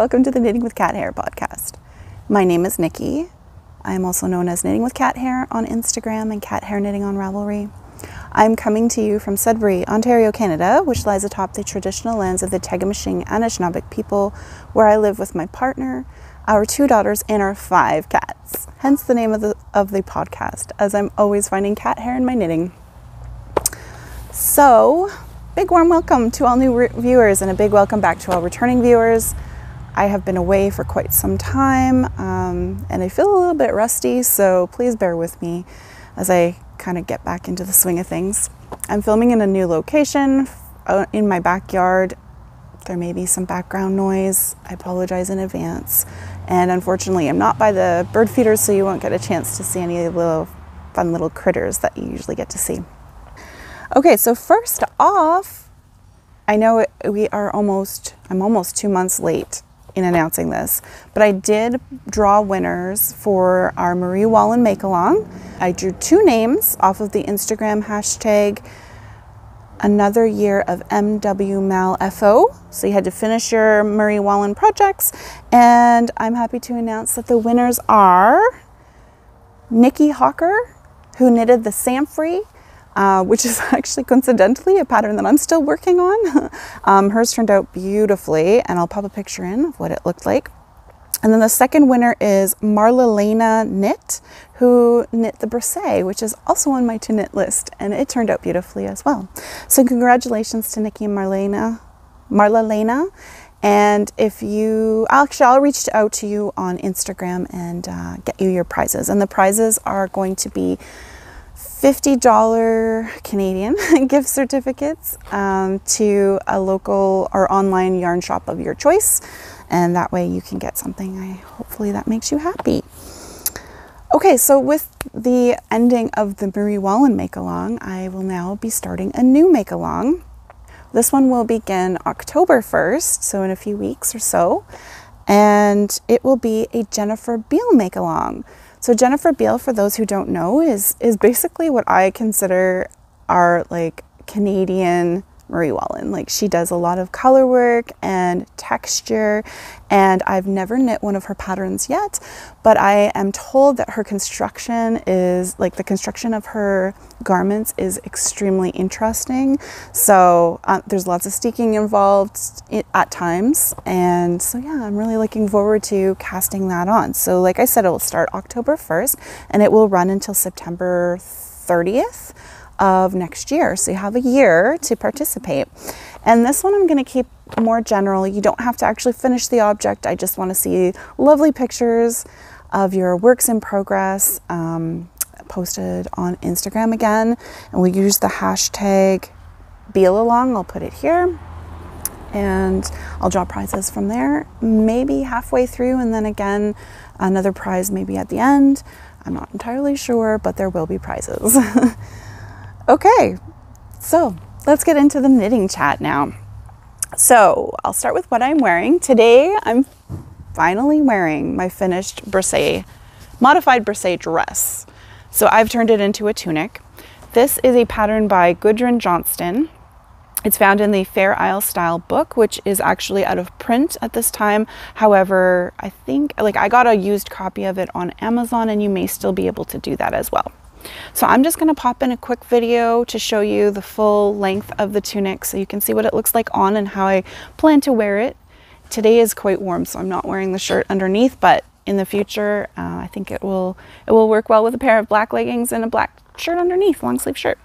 welcome to the Knitting with Cat Hair podcast. My name is Nikki. I am also known as Knitting with Cat Hair on Instagram and Cat Hair Knitting on Ravelry. I'm coming to you from Sudbury, Ontario, Canada, which lies atop the traditional lands of the Tagamashing Anishinaabeg people, where I live with my partner, our 2 daughters, and our 5 cats. Hence the name of the podcast, as I'm always finding cat hair in my knitting. So, big warm welcome to all new viewers and a big welcome back to all returning viewers. I have been away for quite some time and I feel a little bit rusty, so please bear with me as I kind of get back into the swing of things. I'm filming in a new location in my backyard. There may be some background noise. I apologize in advance. And unfortunately, I'm not by the bird feeders, so you won't get a chance to see any little fun little critters that you usually get to see. Okay, so first off, I know I'm almost 2 months late in announcing this, but I did draw winners for our Marie Wallen make-along. I drew 2 names off of the Instagram hashtag Another Year of MWMalFO. So you had to finish your Marie Wallen projects, and I'm happy to announce that the winners are Nikki Hawker, who knitted the Samphrey, which is actually coincidentally a pattern that I'm still working on. Hers turned out beautifully, and I'll pop a picture in of what it looked like. And then the second winner is Marla Knit, who knit the Bressay, which is also on my to knit list, and it turned out beautifully as well. So congratulations to Nikki and Marla. And I'll reach out to you on Instagram and get you your prizes. And the prizes are going to be $50 Canadian gift certificates to a local or online yarn shop of your choice, and that way you can get something hopefully that makes you happy. Okay, so with the ending of the Marie Wallen make-along, I will now be starting a new make-along. This one will begin October 1st, so in a few weeks or so, and it will be a Jennifer Beale make-along. So Jennifer Beale, for those who don't know, is basically what I consider our Canadian Marie Wallen. She does a lot of color work and texture, and I've never knit one of her patterns yet, but I am told that her construction is, the construction of her garments is extremely interesting. So there's lots of steeking involved at times, and so yeah, I'm really looking forward to casting that on. So like I said, it will start October 1st and it will run until September 30th of next year. So you have a year to participate. And this one I'm going to keep more general. You don't have to actually finish the object. I just want to see lovely pictures of your works in progress posted on Instagram again. And we use the hashtag bealealong. I'll put it here. And I'll draw prizes from there, maybe halfway through, and then again another prize maybe at the end. I'm not entirely sure, but there will be prizes. Okay, so let's get into the knitting chat now. So I'll start with what I'm wearing. Today I'm finally wearing my finished modified Bressay dress. So I've turned it into a tunic. This is a pattern by Gudrun Johnston. It's found in the Fair Isle Style book, which is actually out of print at this time. However, I think I got a used copy of it on Amazon, and you may still be able to do that as well. So I'm just going to pop in a quick video to show you the full length of the tunic so you can see what it looks like on and how I plan to wear it. Today is quite warm, so I'm not wearing the shirt underneath, but in the future I think it will work well with a pair of black leggings and a black shirt underneath, long sleeve shirt.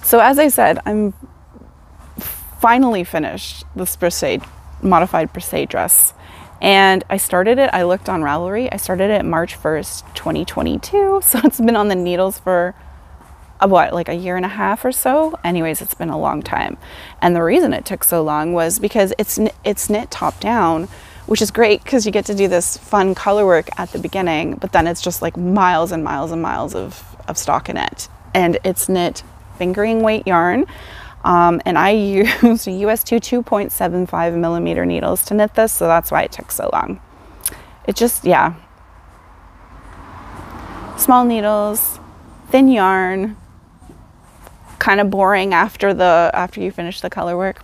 So as I said, I'm finally finished this modified Bressay dress, and I looked on Ravelry, I started it March 1st, 2022, so it's been on the needles for a year and a half or so. Anyways, it's been a long time, and the reason it took so long was because it's knit top down, which is great because you get to do this fun color work at the beginning, but then it's just miles and miles and miles of stockinette, and it's knit fingering weight yarn. And I used a US 2.75 millimeter needles to knit this, so that's why it took so long. It just, yeah. Small needles, thin yarn, kind of boring after you finish the color work.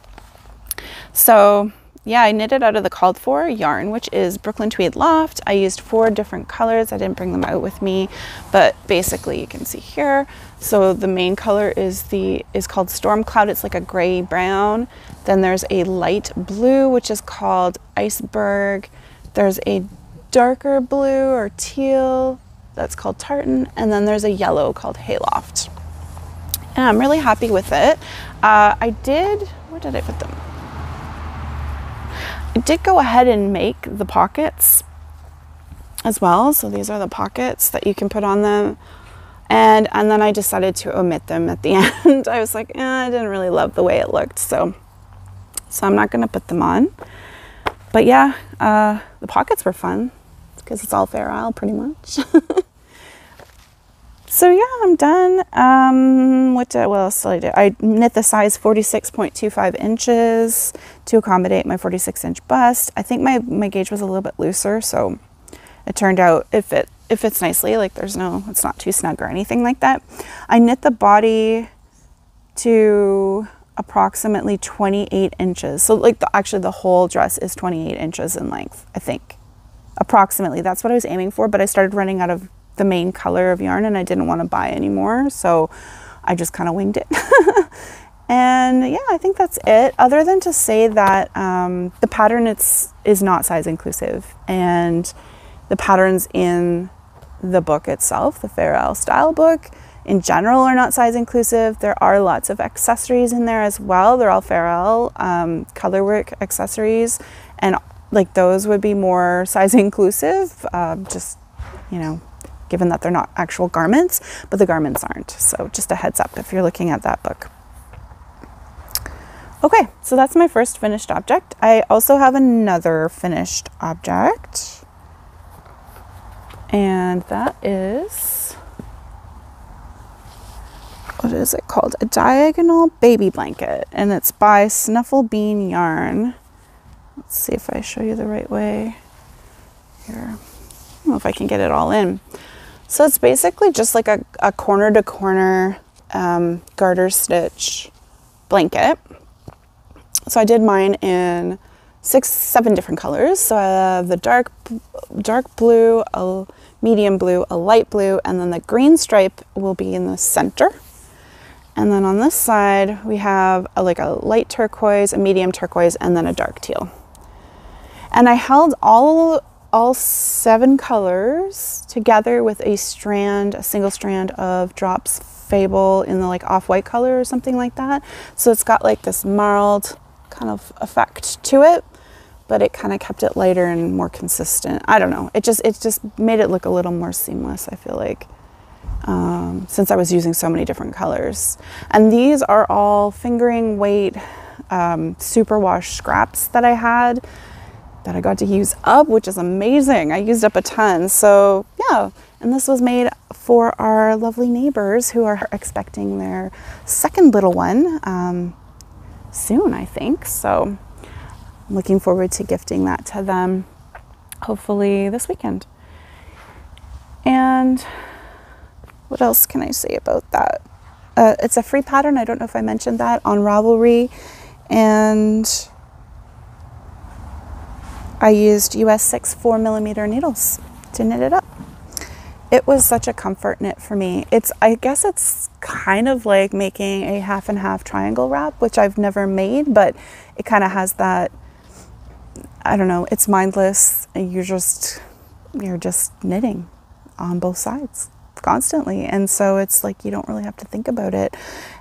So yeah, I knitted out of the called for yarn, which is Brooklyn Tweed Loft. I used 4 different colors. I didn't bring them out with me, but basically you can see here. So the main color is called Storm Cloud. It's like a gray brown. Then there's a light blue, which is called Iceberg. There's a darker blue or teal that's called Tartan, and then there's a yellow called Hayloft. And I'm really happy with it. Where did I put them? I did go ahead and make the pockets as well. So these are the pockets that you can put on them. And then I decided to omit them at the end. I was like, I didn't really love the way it looked. So I'm not gonna put them on. But yeah, the pockets were fun because it's all Fair Isle pretty much. So yeah, I'm done. What else did I do? I knit the size 46.25 inches to accommodate my 46-inch bust. I think my gauge was a little bit looser, so it turned out it fits nicely. Like it's not too snug or anything like that. I knit the body to approximately 28 inches. So like actually the whole dress is 28 inches in length, I think. Approximately, that's what I was aiming for, but I started running out of the main color of yarn and I didn't want to buy anymore, so I just kind of winged it. And yeah, I think that's it, other than to say that the pattern is not size inclusive, and the patterns in the book itself, the Fair Isle style book in general, are not size inclusive. There are lots of accessories in there as well. They're all Fair Isle colorwork accessories, and like those would be more size inclusive, just, you know, given that they're not actual garments, but the garments aren't. So just a heads up if you're looking at that book. Okay, so that's my first finished object. I also have another finished object, and that is, what is it called? A diagonal baby blanket, and it's by Snufflebean yarn. Let's see if I show you the right way here. I don't know if I can get it all in. So it's basically just like a corner to corner garter stitch blanket. So I did mine in 7 different colors. So the dark blue, a medium blue, a light blue, and then the green stripe will be in the center. And then on this side, we have like a light turquoise, a medium turquoise, and then a dark teal. And I held all 7 colors together with a single strand of Drops Fable in the like off-white color or something like that. So it's got like this marled kind of effect to it, but it kind of kept it lighter and more consistent. I don't know. It just made it look a little more seamless, I feel like, since I was using so many different colors. And these are all fingering weight superwash scraps that I had, that I got to use up, which is amazing. I used up a ton. So yeah, and this was made for our lovely neighbors who are expecting their second little one soon, I think. So I'm looking forward to gifting that to them, hopefully this weekend. And what else can I say about that? It's a free pattern. I don't know if I mentioned that on Ravelry, and I used US 6 4mm needles to knit it up. It was such a comfort knit for me. I guess it's kind of like making a half and half triangle wrap, which I've never made, but it kind of has that, I don't know, it's mindless. You're just knitting on both sides constantly. And so it's like, you don't really have to think about it.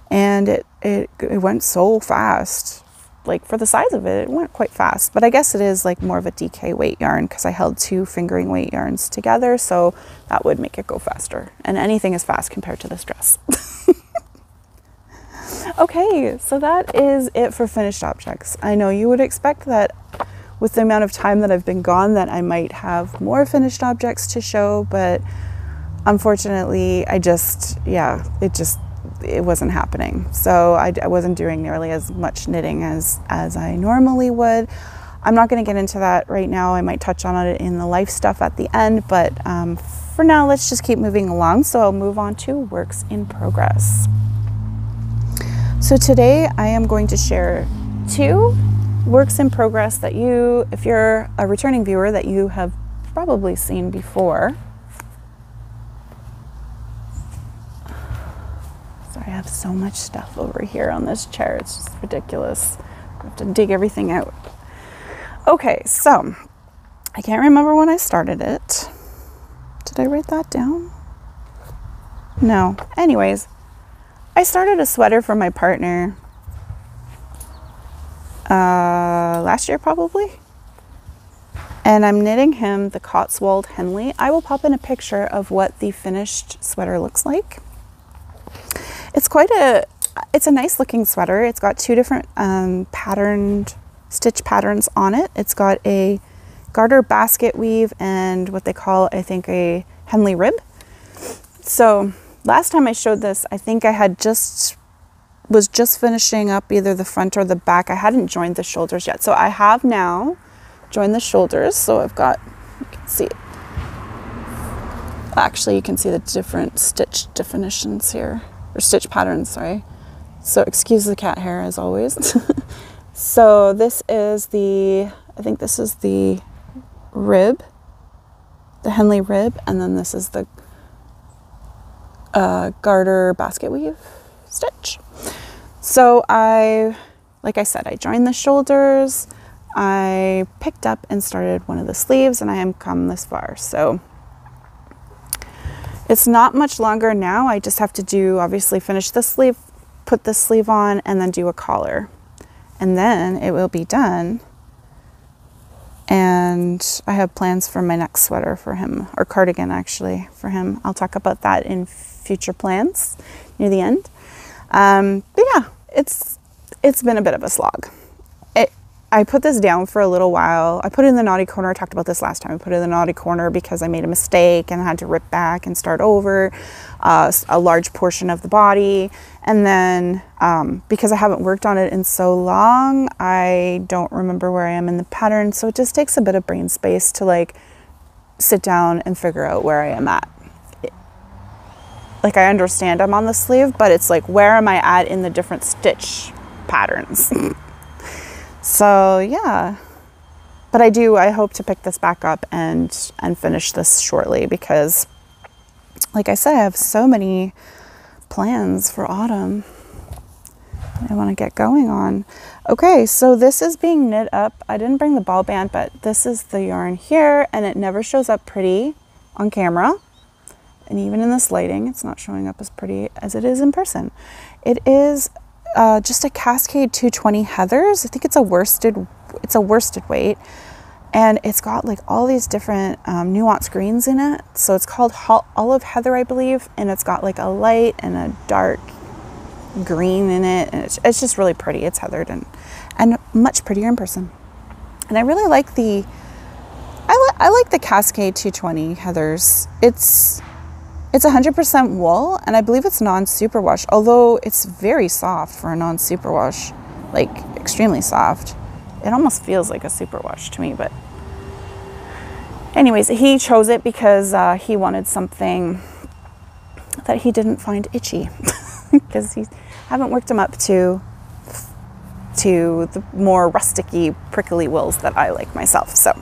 And it went so fast. Like for the size of it, it went quite fast, but I guess it is like more of a DK weight yarn because I held 2 fingering weight yarns together, so that would make it go faster. And anything is fast compared to this dress. Okay, so that is it for finished objects. I know you would expect that with the amount of time that I've been gone that I might have more finished objects to show, but unfortunately it just it wasn't happening. So I wasn't doing nearly as much knitting as I normally would. I'm not going to get into that right now. I might touch on it in the life stuff at the end, but for now, let's just keep moving along. So I'll move on to works in progress. So today I am going to share 2 works in progress that you, if you're a returning viewer, that you have probably seen before. Sorry, I have so much stuff over here on this chair. It's just ridiculous. I have to dig everything out. Okay, so I can't remember when I started it. Did I write that down? No. Anyways, I started a sweater for my partner last year probably. And I'm knitting him the Cotswold Henley. I will pop in a picture of what the finished sweater looks like. It's a nice looking sweater. It's got 2 different patterned stitch patterns on it. It's got a garter basket weave and what they call, I think, a Henley rib. So last time I showed this, I think I was just finishing up either the front or the back. I hadn't joined the shoulders yet. So I have now joined the shoulders. So I've got, you can see it. Actually, you can see the different stitch definitions here, or stitch patterns, sorry. So excuse the cat hair as always. So this is I think this is the rib, the Henley rib, and then this is the garter basket weave stitch. So like I said, I joined the shoulders, I picked up and started one of the sleeves, and I am come this far. So it's not much longer now. I just have to obviously finish the sleeve, put the sleeve on, and then do a collar. And then it will be done. And I have plans for my next sweater for him, or cardigan actually for him. I'll talk about that in future plans near the end. But yeah, it's been a bit of a slog. I put this down for a little while. I put it in the naughty corner. I talked about this last time. I put it in the naughty corner because I made a mistake and I had to rip back and start over a large portion of the body. And then because I haven't worked on it in so long, I don't remember where I am in the pattern. So it just takes a bit of brain space to like sit down and figure out where I am at. Like I understand I'm on the sleeve, but it's like, where am I at in the different stitch patterns? So yeah, but I hope to pick this back up and finish this shortly because like I said, I have so many plans for autumn I want to get going on. Okay, so this is being knit up. I didn't bring the ball band, but this is the yarn here, and it never shows up pretty on camera. And even in this lighting, it's not showing up as pretty as it is in person. It is just a Cascade 220 Heathers. I think it's a worsted weight, and it's got like all these different nuanced greens in it. So it's called Olive Heather, I believe, and it's got like a light and a dark green in it, and it's just really pretty. It's heathered and much prettier in person. And I really like I like the Cascade 220 Heathers. It's 100% wool, and I believe it's non-superwash, although it's very soft for a non-superwash, like extremely soft. It almost feels like a superwash to me, but anyways, he chose it because he wanted something that he didn't find itchy because he haven't worked him up to the more rusticy, prickly wools that I like myself. So.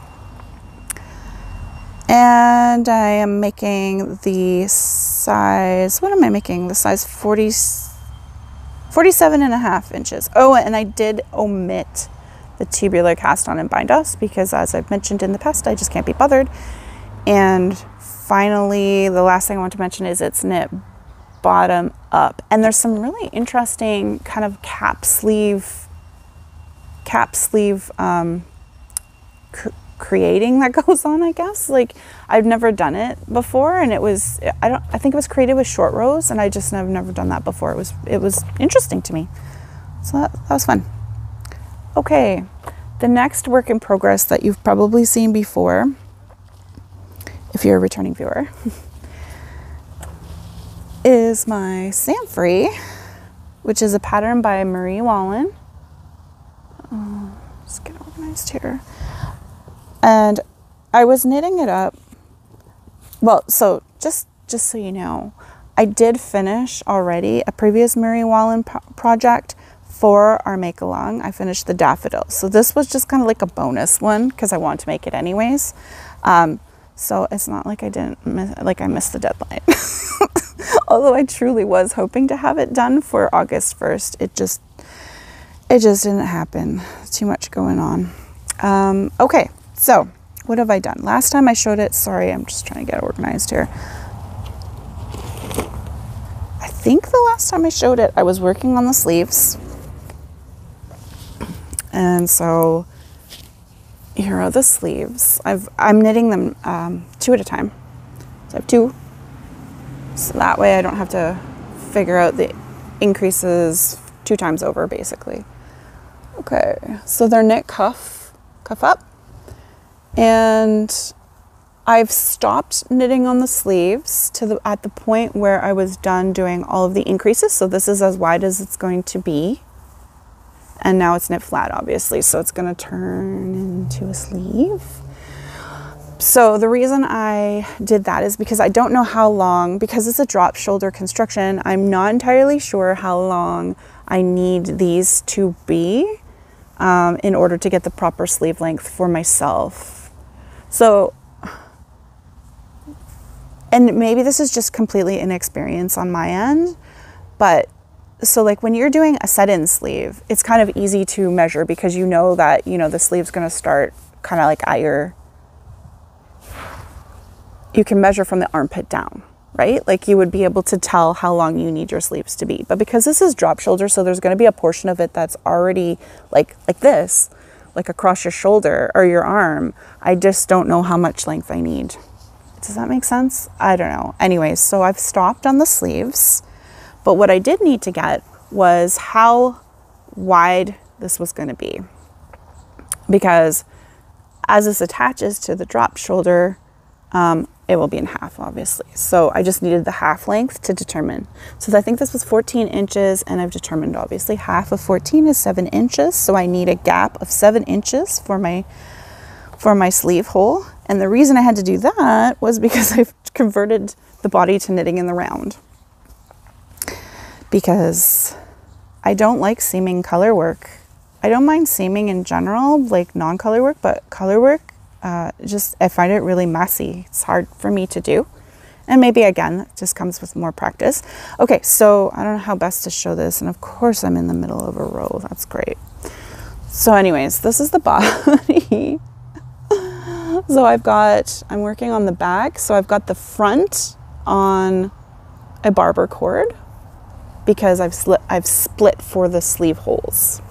And I am making the size, what am I making? The size 47.5 inches. Oh, and I did omit the tubular cast on and bind offs because, as I've mentioned in the past, I just can't be bothered. And finally, the last thing I want to mention is it's knit bottom up. And there's some really interesting kind of cap sleeve creating that goes on, I guess. Like, I've never done it before, and it was, I think it was created with short rows, and I just have never done that before. It was interesting to me. So that was fun. Okay, the next work in progress that you've probably seen before, if you're a returning viewer, is my Samphrey, which is a pattern by Marie Wallen. Let's get organized here. And I was knitting it up. Well, so just so you know, I did finish already a previous Marie Wallen project for our make along. I finished the daffodil. So this was just kind of like a bonus one because I wanted to make it anyways. So it's not like I missed the deadline. Although I truly was hoping to have it done for August 1st. It just didn't happen. Too much going on. Okay, so what have I done? Last time I showed it, sorry, I'm just trying to get organized here. I think the last time I showed it, I was working on the sleeves. And so here are the sleeves. I'm knitting them 2 at a time. So I have 2. So that way I don't have to figure out the increases 2 times over, basically. Okay, so they're knit cuff up. And I've stopped knitting on the sleeves at the point where I was done doing all of the increases. So this is as wide as it's going to be. And now it's knit flat, obviously, so it's going to turn into a sleeve. So the reason I did that is because I don't know how long, because it's a drop shoulder construction, I'm not entirely sure how long I need these to be in order to get the proper sleeve length for myself. So, and maybe this is just completely inexperience on my end, but so like when you're doing a set-in sleeve, it's kind of easy to measure because you know that, the sleeve's going to start kind of like you can measure from the armpit down, right? Like you would be able to tell how long you need your sleeves to be. But because this is drop shoulder, so there's going to be a portion of it that's already like this, like across your shoulder or your arm. I just don't know how much length I need. Does that make sense? I don't know. Anyways, so I've stopped on the sleeves. But what I did need to get was how wide this was going to be. Because as this attaches to the drop shoulder, it will be in half, obviously. So I just needed the half length to determine. So I think this was 14 inches, and I've determined obviously half of 14 is 7 inches. So I need a gap of 7 inches for my sleeve hole. And the reason I had to do that was because I've converted the body to knitting in the round. Because I don't like seaming color work. I don't mind seaming in general, like non-color work, but color work, I find it really messy. It's hard for me to do. And maybe again, it just comes with more practice. Okay, so I don't know how best to show this. And of course I'm in the middle of a row. That's great. So anyways, this is the body. So I'm working on the back. So I've got the front on a barber cord, because I've split for the sleeve holes.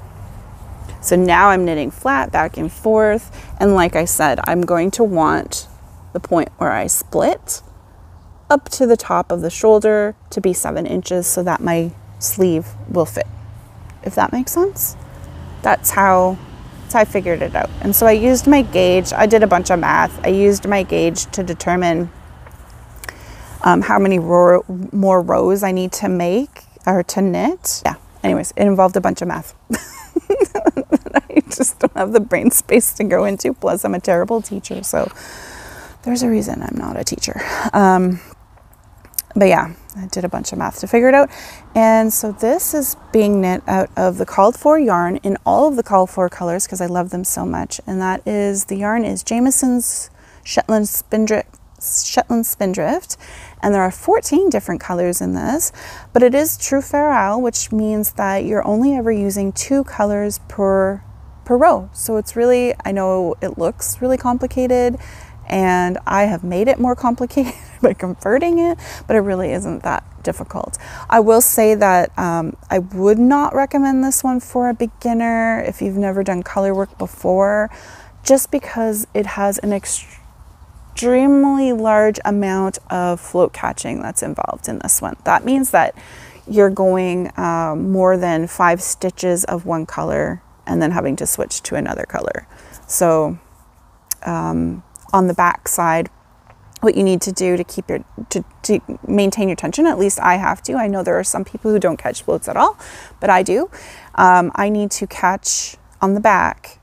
So now I'm knitting flat back and forth. And like I said, I'm going to want the point where I split up to the top of the shoulder to be 7 inches so that my sleeve will fit. If that makes sense? That's how I figured it out. And so I used my gauge. I did a bunch of math. I used my gauge to determine how many more rows I need to make or to knit. Yeah, anyways, it involved a bunch of math. I just don't have the brain space to go into. Plus, I'm a terrible teacher, so there's a reason I'm not a teacher. But yeah, I did a bunch of math to figure it out. And so this is being knit out of the called for yarn in all of the called for colors because I love them so much. And that is, the yarn is Jamieson's Shetland Spindrift, and there are 14 different colors in this, but it is true ferrule, which means that you're only ever using 2 colors per row. So it's really, I know it looks really complicated, and I have made it more complicated by converting it, but it really isn't that difficult. I will say that I would not recommend this one for a beginner if you've never done color work before, just because it has an extremely large amount of float catching that's involved in this one. That means that you're going more than 5 stitches of one color and then having to switch to another color. So on the back side, what you need to do to keep your, to maintain your tension. At least I have to. I know there are some people who don't catch floats at all, but I do. I need to catch on the back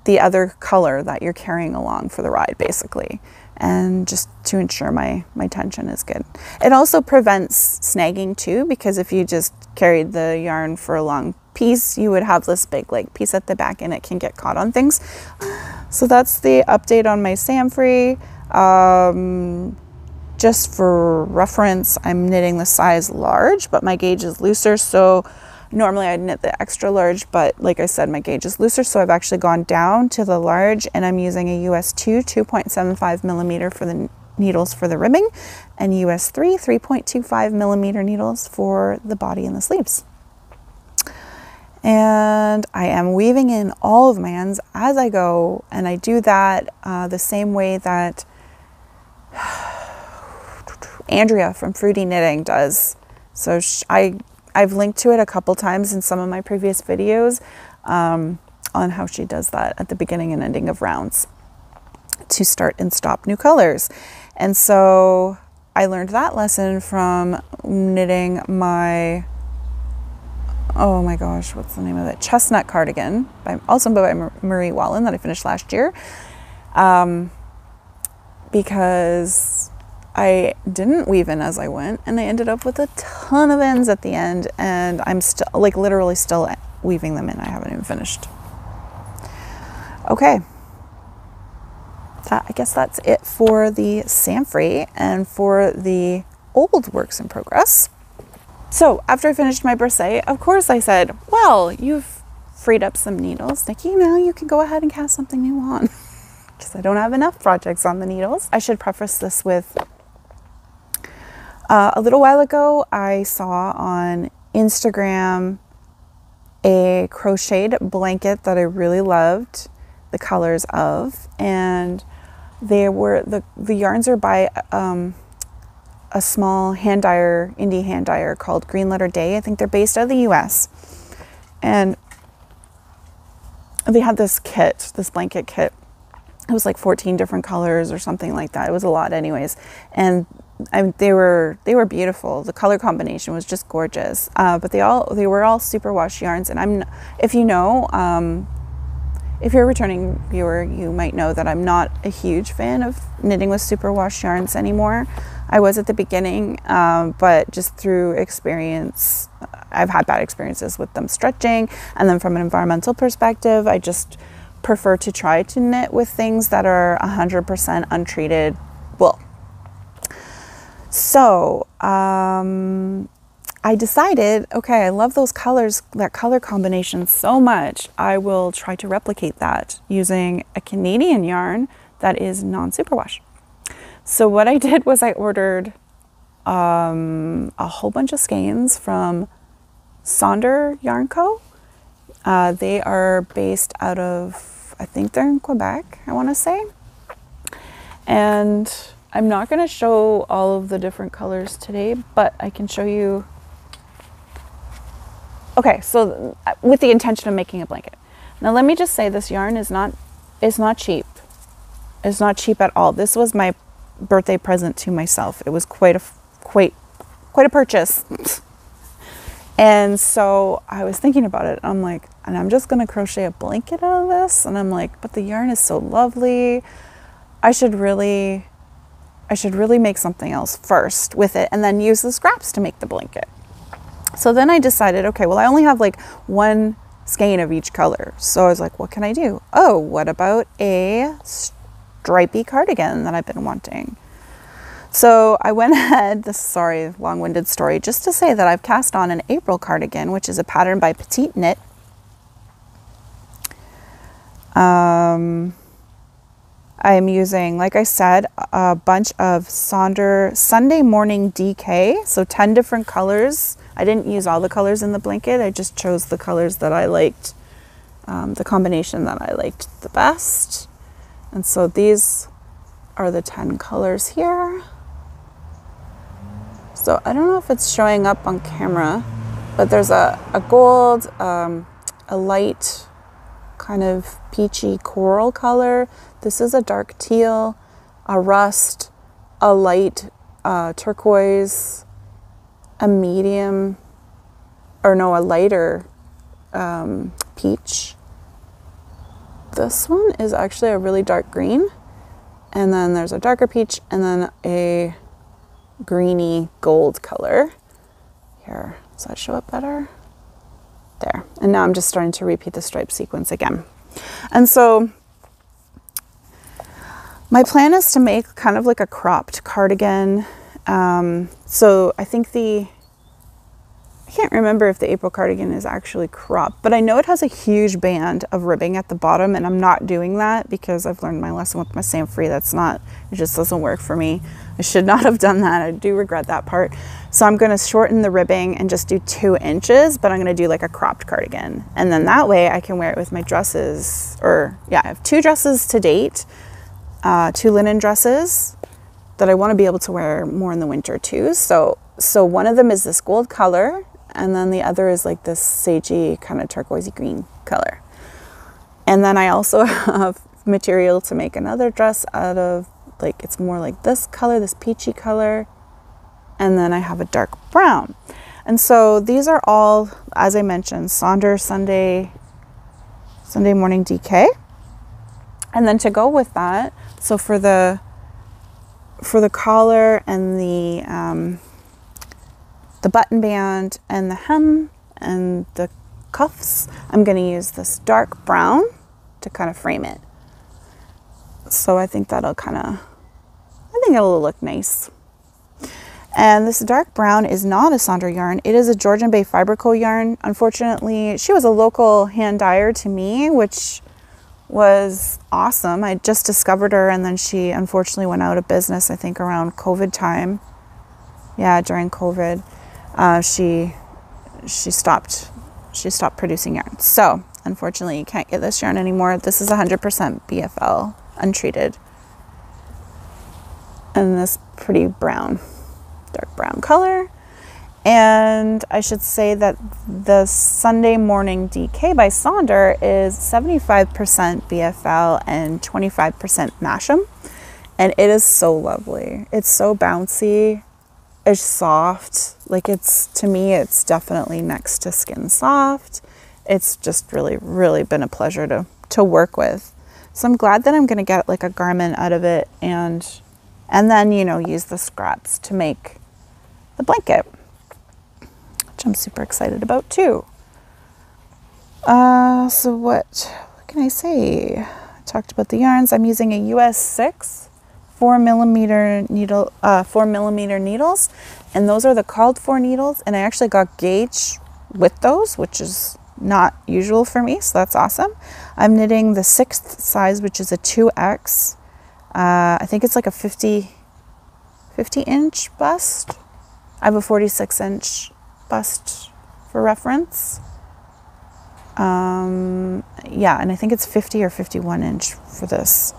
the other color that you're carrying along for the ride, basically, and just to ensure my tension is good. It also prevents snagging too, because if you just carried the yarn for a long piece, you would have this big like piece at the back and it can get caught on things. So that's the update on my Samphrey. Just for reference, I'm knitting the size large, but my gauge is looser, so normally I'd knit the extra large, but like I said, my gauge is looser, so I've actually gone down to the large, and I'm using a US 2.75 millimeter for the needles for the ribbing, and US 3.25 millimeter needles for the body and the sleeves. And I am weaving in all of my ends as I go, and I do that the same way that Andrea from Fruity Knitting does. So I've linked to it a couple times in some of my previous videos on how she does that at the beginning and ending of rounds to start and stop new colors. And so I learned that lesson from knitting my, oh my gosh, what's the name of it? Chestnut Cardigan, also by Marie Wallen, that I finished last year. Because I didn't weave in as I went, and I ended up with a ton of ends at the end, and I'm still, like, literally still weaving them in. I haven't even finished. Okay. I guess that's it for the Samphrey and for the old works in progress. So after I finished my Bressay, of course I said, well, you've freed up some needles, Nikki, now you can go ahead and cast something new on. Because I don't have enough projects on the needles. I should preface this with a little while ago I saw on Instagram a crocheted blanket that I really loved the colors of, and they were the yarns are by a small hand dyer, indie hand dyer called Green Letter Day. I think they're based out of the US, and they had this kit, this blanket kit. It was like 14 different colors or something like that. It was a lot anyways. And they were beautiful. The color combination was just gorgeous. But they were all superwash yarns. And if you know, if you're a returning viewer, you might know that I'm not a huge fan of knitting with superwash yarns anymore. I was at the beginning, but just through experience, I've had bad experiences with them stretching. And then from an environmental perspective, I just prefer to try to knit with things that are 100% untreated wool. So I decided, okay, I love those colors, that color combination so much, I will try to replicate that using a Canadian yarn that is non-superwash. So what I did was I ordered a whole bunch of skeins from Sonder Yarn Co. They are based out of, I think they're in Quebec, I want to say. And I'm not going to show all of the different colors today, but I can show you. Okay, so with the intention of making a blanket. Now let me just say this yarn is not cheap. It's not cheap at all. This was my birthday present to myself. It was quite a purchase. And so I was thinking about it. I'm like, and I'm just going to crochet a blanket out of this. And I'm like, but the yarn is so lovely. I should really make something else first with it and then use the scraps to make the blanket. So then I decided, okay, well, I only have like one skein of each color. So I was like, what can I do? Oh, what about a stripy cardigan that I've been wanting? So I went ahead, sorry, long-winded story, just to say that I've cast on an April cardigan, which is a pattern by Petite Knit. I'm using, like I said, a bunch of Sonder Sunday Morning DK, so 10 different colors. I didn't use all the colors in the blanket, I just chose the colors that I liked, the combination that I liked the best. And so these are the 10 colors here. So I don't know if it's showing up on camera, but there's a gold, a light kind of peachy coral color. This is a dark teal. a rust, a light turquoise, a medium, or no, a lighter peach. This one is actually a really dark green, and then there's a darker peach, and then a greeny gold color. Here, does that show up better? There. And now I'm just starting to repeat the stripe sequence again. And so my plan is to make kind of like a cropped cardigan. So I think I can't remember if the April cardigan is actually cropped, but I know it has a huge band of ribbing at the bottom, and I'm not doing that because I've learned my lesson with my Samphrey. It just doesn't work for me. I should not have done that. I do regret that part. So I'm going to shorten the ribbing and just do 2 inches, but I'm going to do like a cropped cardigan. And then that way I can wear it with my dresses, or yeah, I have 2 dresses to date, 2 linen dresses that I want to be able to wear more in the winter too. So one of them is this gold color, and then the other is like this sagey kind of turquoisey green color. And then I also have material to make another dress out of, like, it's more like this color, this peachy color. And then I have a dark brown. And so these are all, as I mentioned, Sonder Sunday morning DK. And then to go with that, so for the collar and the button band and the hem and the cuffs, I'm going to use this dark brown to kind of frame it. So I think it'll look nice. And this dark brown is not a Sonder yarn. It is a Georgian Bay Fiber Co yarn. Unfortunately, she was a local hand dyer to me, which was awesome. I just discovered her, and then she unfortunately went out of business, I think around COVID time. Yeah, during COVID. She stopped producing yarn. So unfortunately you can't get this yarn anymore. This is 100% BFL untreated, and this pretty brown, dark brown color. And I should say that the Sunday morning DK by Sonder is 75% BFL and 25% Masham, and it is so lovely. It's so bouncy. It's soft. Like, to me, it's definitely next to skin soft. It's just really, really been a pleasure to work with. So I'm glad that I'm going to get like a garment out of it, and then, you know, use the scraps to make the blanket, which I'm super excited about too. So what can I say? I talked about the yarns. I'm using a US 6 4mm needle, 4mm needles, and those are the called for needles, and I actually got gauge with those, which is not usual for me, so that's awesome. I'm knitting the 6th size, which is a 2X. I think it's like a 50 inch bust. I have a 46 inch bust for reference. Yeah, and I think it's 50 or 51 inch for this.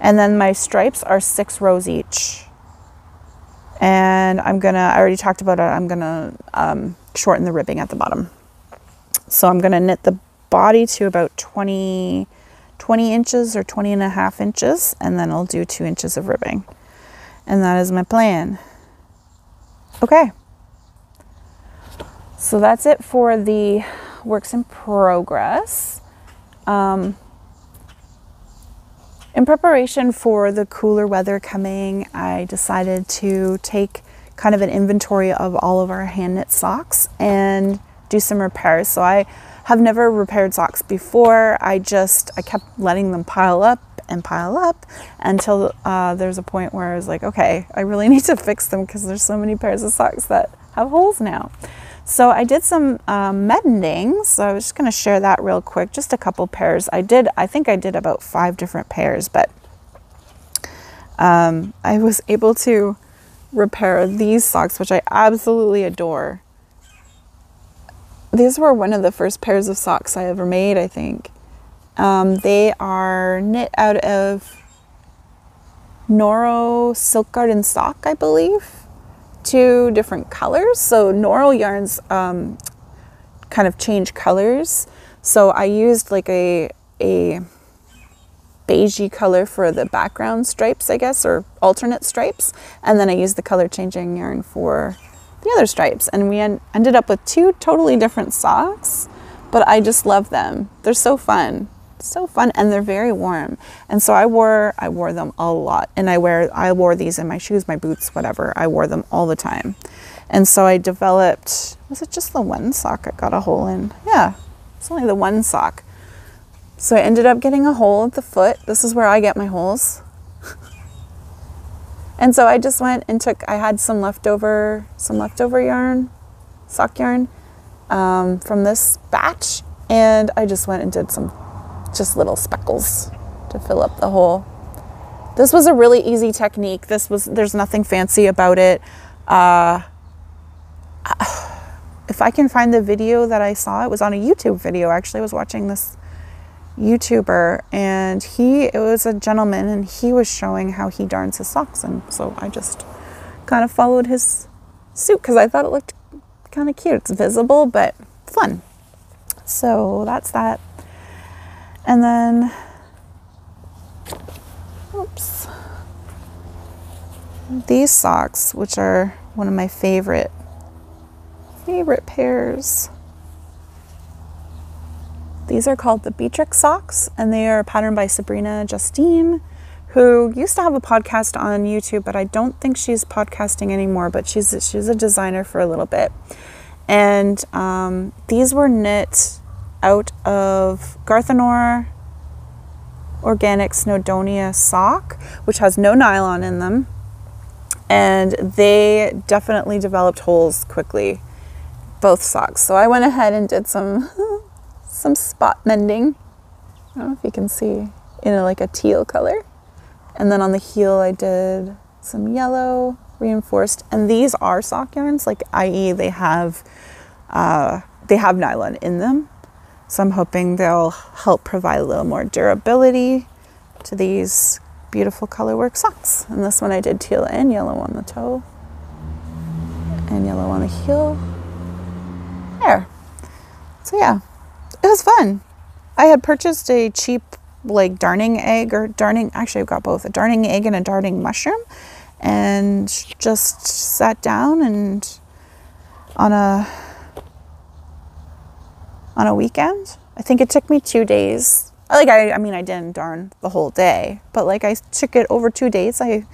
And then my stripes are 6 rows each. And I already talked about it, I'm gonna shorten the ribbing at the bottom. So I'm gonna knit the body to about 20 inches or 20.5 inches, and then I'll do 2 inches of ribbing. And that is my plan. Okay. So that's it for the works in progress. In preparation for the cooler weather coming, I decided to take kind of an inventory of all of our hand knit socks and do some repairs. So I have never repaired socks before. I kept letting them pile up until there's a point where I was like, okay, I really need to fix them because there's so many pairs of socks that have holes now. So I did some mending, so I was just going to share that real quick, just a couple pairs. I think I did about 5 different pairs, but I was able to repair these socks, which I absolutely adore. These were one of the first pairs of socks I ever made, I think. They are knit out of Noro Silk Garden Sock, I believe. 2 different colors. So Noro yarns kind of change colors. So I used like a beigey color for the background stripes, I guess, or alternate stripes. And then I used the color changing yarn for the other stripes. And we ended up with 2 totally different socks, but I just love them. They're so fun. So fun, and they're very warm. And so I wore them a lot, and I wore these in my shoes, my boots, whatever. I wore them all the time. And so I developed, was it just the one sock I got a hole in? Yeah, it's only the one sock. So I ended up getting a hole at the foot. This is where I get my holes. And so I just went and I had some leftover yarn, sock yarn, from this batch, and I just went and did some just little speckles to fill up the hole. This was a really easy technique. There's nothing fancy about it. If I can find the video that I saw, it was on a YouTube video. Actually, I was watching this YouTuber, and it was a gentleman, and he was showing how he darns his socks. And so I just kind of followed his suit because I thought it looked kind of cute. It's visible, but fun. So that's that. And then, oops, these socks, which are one of my favorite pairs. These are called the Beatrix socks, and they are patterned by Sabrina Justine, who used to have a podcast on YouTube, but I don't think she's podcasting anymore, but she's a designer for a little bit. And these were knit out of Garthenor Organic Snowdonia sock, which has no nylon in them, and they definitely developed holes quickly, both socks. So I went ahead and did some spot mending. I don't know if you can see, in like a teal color, and then on the heel I did some yellow reinforced, and these are sock yarns, like i.e. they have nylon in them. So I'm hoping they'll help provide a little more durability to these beautiful colorwork socks. And this one I did teal and yellow on the toe and yellow on the heel. There. So yeah, it was fun. I had purchased a cheap like darning egg, actually I've got both, a darning egg and a darning mushroom, and just sat down and on a weekend. I think it took me 2 days. I mean, I didn't darn the whole day, but like I took it over 2 days. I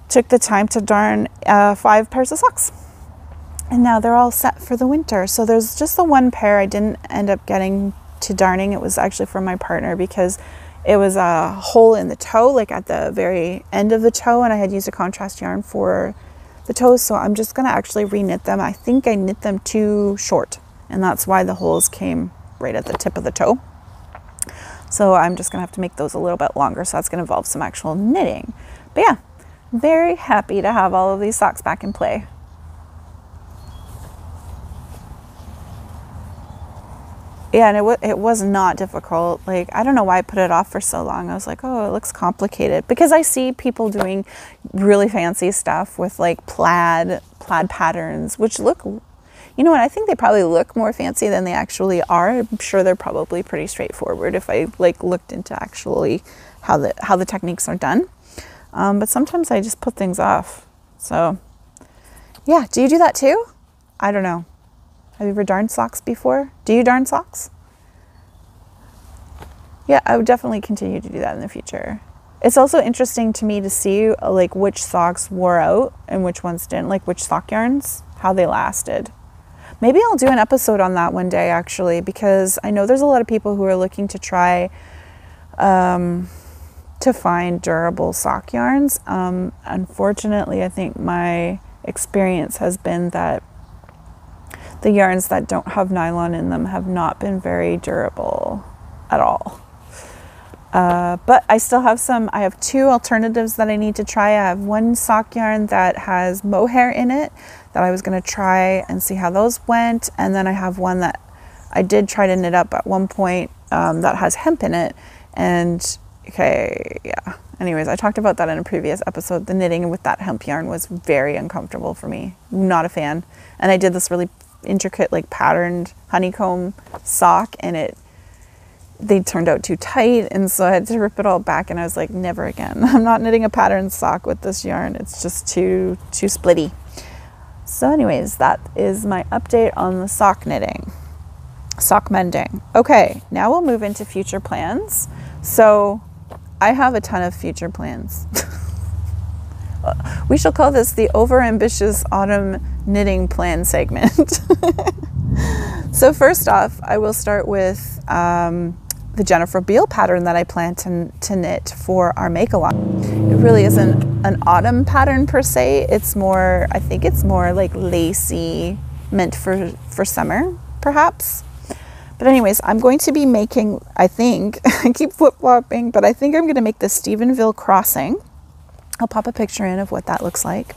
took the time to darn 5 pairs of socks. And now they're all set for the winter. So there's just the one pair I didn't end up getting to darning. It was actually for my partner because it was a hole in the toe, like at the very end of the toe, and I had used a contrast yarn for the toes. So I'm just gonna actually re-knit them. I think I knit them too short, and that's why the holes came right at the tip of the toe. So I'm just gonna have to make those a little bit longer. So that's gonna involve some actual knitting. But yeah, very happy to have all of these socks back in play. Yeah, and it was not difficult. Like, I don't know why I put it off for so long. I was like, oh, it looks complicated. Because I see people doing really fancy stuff with like plaid patterns, which look, you know what, I think they probably look more fancy than they actually are. I'm sure they're probably pretty straightforward if I like looked into actually how the techniques are done. But sometimes I just put things off. So yeah, do you do that too? I don't know. Have you ever darned socks before? Do you darn socks? Yeah, I would definitely continue to do that in the future. It's also interesting to me to see like which socks wore out and which ones didn't, like which sock yarns, how they lasted. Maybe I'll do an episode on that one day actually, because I know there's a lot of people who are looking to try to find durable sock yarns. Unfortunately, I think my experience has been that the yarns that don't have nylon in them have not been very durable at all. But I still have I have 2 alternatives that I need to try. I have one sock yarn that has mohair in it that I was going to try and see how those went. And then I have one that I did try to knit up at one point that has hemp in it. And okay, yeah. Anyways, I talked about that in a previous episode. The knitting with that hemp yarn was very uncomfortable for me. Not a fan. And I did this really intricate like patterned honeycomb sock, and it they turned out too tight, and so I had to rip it all back, and I was like, never again. I'm not knitting a pattern sock with this yarn. It's just too splitty. So anyways, that is my update on the sock knitting, sock mending. Okay, now we'll move into future plans. So I have a ton of future plans. We shall call this the overambitious autumn knitting plan segment. So first off, I will start with the Jennifer Beale pattern that I plan to knit for our make-along. It really isn't an autumn pattern per se. It's more, I think it's more like lacy, meant for summer, perhaps. But anyways, I'm going to be making, I think, I keep flip-flopping, but I think I'm going to make the Stephenville Crossing. I'll pop a picture in of what that looks like.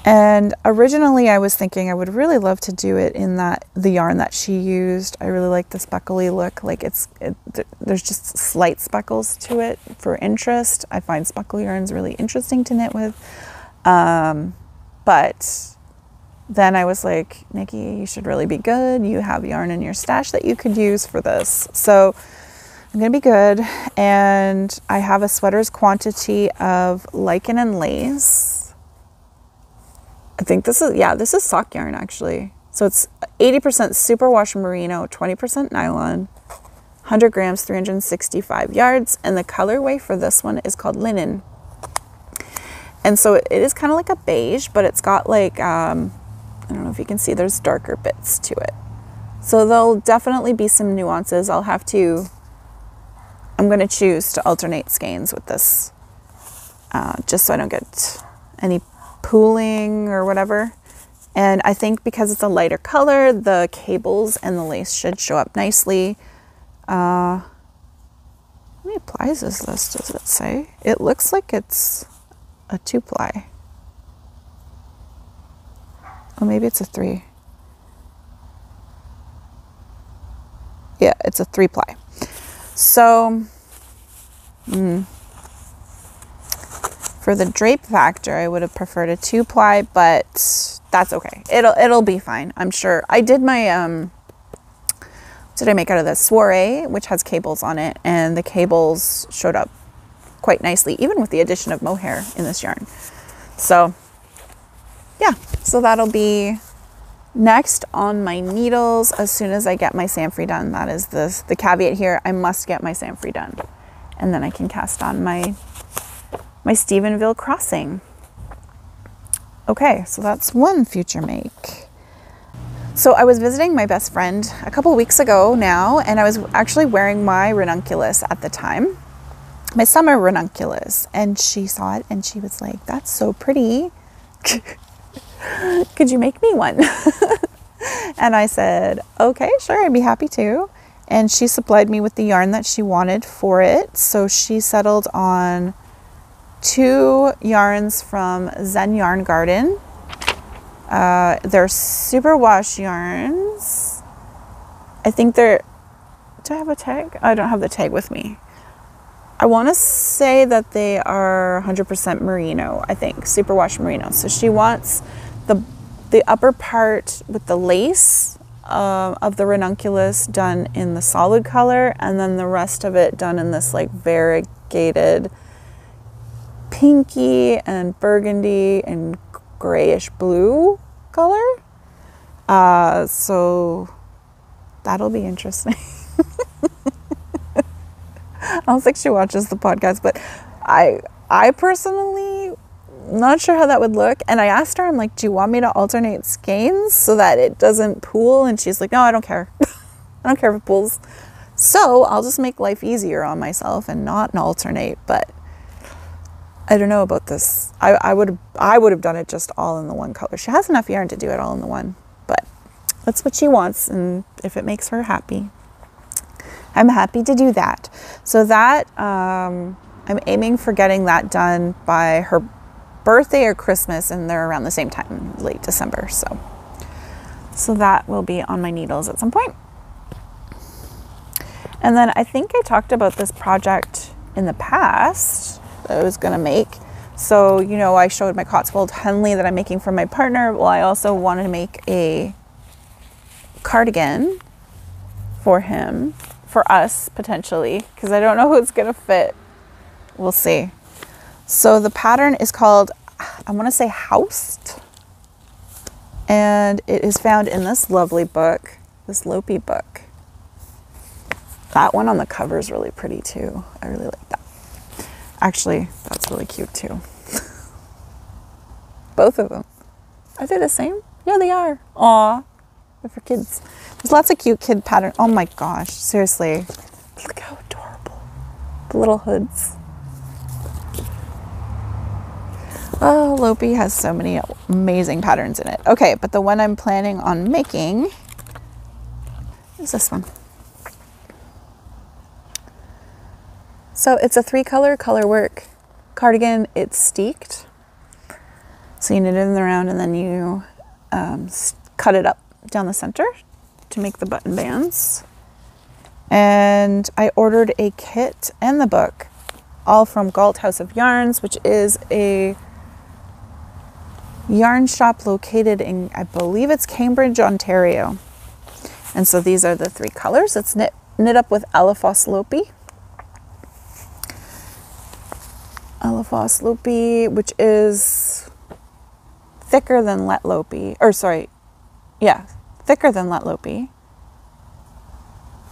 And originally I was thinking I would really love to do it in the yarn that she used. I really like the speckly look. Like there's just slight speckles to it for interest. I find speckle yarns really interesting to knit with. But then I was like, Nikki, you should really be good. You have yarn in your stash that you could use for this. So I'm gonna be good. And I have a sweater's quantity of lichen and lace. I think this is sock yarn actually. So it's 80% superwash merino, 20% nylon, 100 grams, 365 yards. And the colorway for this one is called linen. And so it is kind of like a beige, but it's got like, I don't know if you can see, there's darker bits to it. So there'll definitely be some nuances. I'm going to choose to alternate skeins with this, just so I don't get any pooling or whatever. And I think because it's a lighter color, the cables and the lace should show up nicely. How many plies is this, does it say? It looks like it's a 2-ply. Oh, maybe it's a 3. Yeah, it's a 3-ply. So, for the drape factor, I would have preferred a 2-ply, but that's okay. It'll be fine, I'm sure. I did my, what did I make out of this? Soiree, which has cables on it, and the cables showed up quite nicely, even with the addition of mohair in this yarn. So, yeah, so that'll be next on my needles as soon as I get my Samphrey done. That is the caveat here. I must get my Samphrey done, and then I can cast on my Stephenville Crossing. Okay, so that's one future make. So I was visiting my best friend a couple weeks ago now, and I was actually wearing my ranunculus at the time, my summer ranunculus, and she saw it and she was like, "That's so pretty. Could you make me one?" And I said, okay, sure, I'd be happy to. And she supplied me with the yarn that she wanted for it. So she settled on 2 yarns from Zen Yarn Garden. They're superwash yarns. I think they're, do I have a tag? I don't have the tag with me. I want to say that they are 100% merino, I think, superwash merino. So she wants the upper part with the lace of the ranunculus done in the solid color, and then the rest of it done in this like variegated pinky and burgundy and grayish blue color. So that'll be interesting. I don't think she watches the podcast, but I personally not sure how that would look. And I asked her, I'm like, do you want me to alternate skeins so that it doesn't pool? And she's like, no, I don't care. I don't care if it pools. So I'll just make life easier on myself and not alternate. But I don't know about this. I would have done it just all in the one color. She has enough yarn to do it all in the one, but that's what she wants. And if it makes her happy, I'm happy to do that. So that, I'm aiming for getting that done by her birthday or Christmas, and they're around the same time, late December. So that will be on my needles at some point. And then I think I talked about this project in the past that I was gonna make. So, you know, I showed my Cotswold Henley that I'm making for my partner. Well, I also wanted to make a cardigan for him for us potentially, because I don't know who it's gonna fit. We'll see. So the pattern is called, I want to say Faust, and it is found in this lovely book, this Lopi book. That one on the cover is really pretty too. I really like that. Actually, that's really cute too. Both of them. Are they the same? Yeah, they are. Aw, they're for kids. There's lots of cute kid pattern. Oh my gosh, seriously. Look how adorable. The little hoods. Oh, Lopi has so many amazing patterns in it. Okay, but the one I'm planning on making is this one. So it's a 3-color color work cardigan. It's steeked. So you knit it in the round and then you cut it up down the center to make the button bands. And I ordered a kit and the book, all from Galt House of Yarns, which is a yarn shop located in, I believe it's Cambridge, Ontario. And so these are the 3 colors. It's knit up with Elephas Lopi. Elephas Lopi, which is thicker than Let Lopi, or sorry, yeah, thicker than Let Lopi.